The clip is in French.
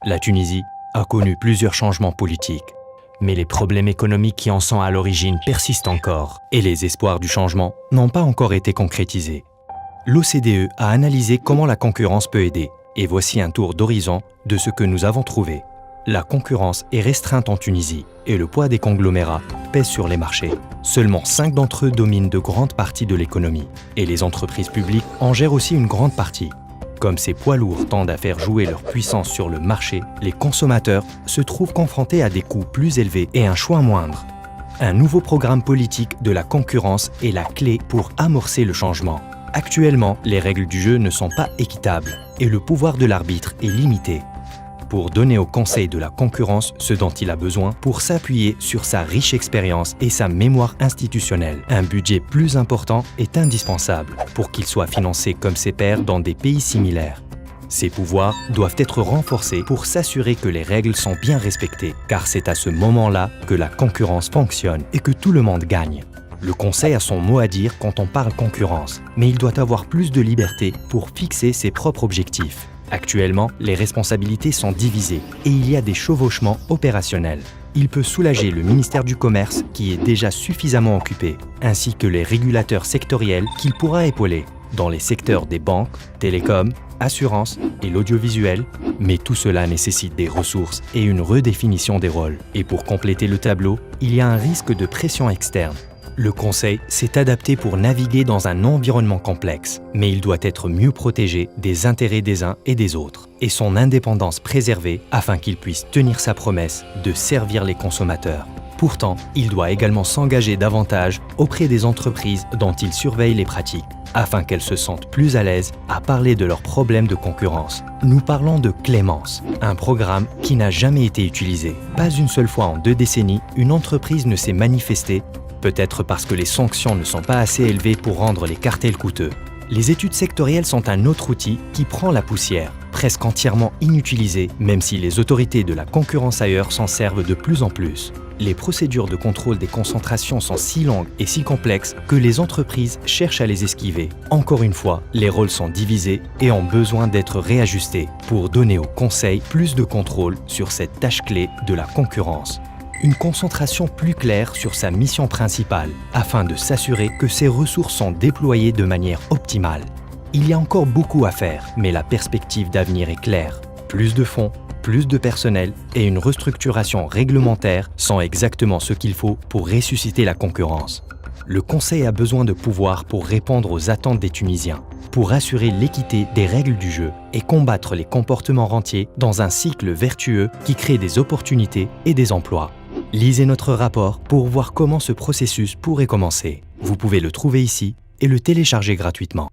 La Tunisie a connu plusieurs changements politiques, mais les problèmes économiques qui en sont à l'origine persistent encore et les espoirs du changement n'ont pas encore été concrétisés. L'OCDE a analysé comment la concurrence peut aider et voici un tour d'horizon de ce que nous avons trouvé. La concurrence est restreinte en Tunisie et le poids des conglomérats pèse sur les marchés. Seulement 5 d'entre eux dominent de grandes parties de l'économie et les entreprises publiques en gèrent aussi une grande partie. Comme ces poids lourds tendent à faire jouer leur puissance sur le marché, les consommateurs se trouvent confrontés à des coûts plus élevés et un choix moindre. Un nouveau programme politique de la concurrence est la clé pour amorcer le changement. Actuellement, les règles du jeu ne sont pas équitables et le pouvoir de l'arbitre est limité. Pour donner au Conseil de la concurrence ce dont il a besoin pour s'appuyer sur sa riche expérience et sa mémoire institutionnelle. Un budget plus important est indispensable pour qu'il soit financé comme ses pairs dans des pays similaires. Ses pouvoirs doivent être renforcés pour s'assurer que les règles sont bien respectées, car c'est à ce moment-là que la concurrence fonctionne et que tout le monde gagne. Le Conseil a son mot à dire quand on parle concurrence, mais il doit avoir plus de liberté pour fixer ses propres objectifs. Actuellement, les responsabilités sont divisées et il y a des chevauchements opérationnels. Il peut soulager le ministère du Commerce qui est déjà suffisamment occupé, ainsi que les régulateurs sectoriels qu'il pourra épauler dans les secteurs des banques, télécoms, assurances et l'audiovisuel, mais tout cela nécessite des ressources et une redéfinition des rôles. Et pour compléter le tableau, il y a un risque de pression externe. Le Conseil s'est adapté pour naviguer dans un environnement complexe, mais il doit être mieux protégé des intérêts des uns et des autres, et son indépendance préservée afin qu'il puisse tenir sa promesse de servir les consommateurs. Pourtant, il doit également s'engager davantage auprès des entreprises dont il surveille les pratiques, afin qu'elles se sentent plus à l'aise à parler de leurs problèmes de concurrence. Nous parlons de Clémence, un programme qui n'a jamais été utilisé. Pas une seule fois en 2 décennies, une entreprise ne s'est manifestée, peut-être parce que les sanctions ne sont pas assez élevées pour rendre les cartels coûteux. Les études sectorielles sont un autre outil qui prend la poussière, presque entièrement inutilisé, même si les autorités de la concurrence ailleurs s'en servent de plus en plus. Les procédures de contrôle des concentrations sont si longues et si complexes que les entreprises cherchent à les esquiver. Encore une fois, les rôles sont divisés et ont besoin d'être réajustés pour donner au Conseil plus de contrôle sur cette tâche clé de la concurrence. Une concentration plus claire sur sa mission principale, afin de s'assurer que ses ressources sont déployées de manière optimale. Il y a encore beaucoup à faire, mais la perspective d'avenir est claire. Plus de fonds, plus de personnel et une restructuration réglementaire sont exactement ce qu'il faut pour ressusciter la concurrence. Le Conseil a besoin de pouvoir pour répondre aux attentes des Tunisiens, pour assurer l'équité des règles du jeu et combattre les comportements rentiers dans un cycle vertueux qui crée des opportunités et des emplois. Lisez notre rapport pour voir comment ce processus pourrait commencer. Vous pouvez le trouver ici et le télécharger gratuitement.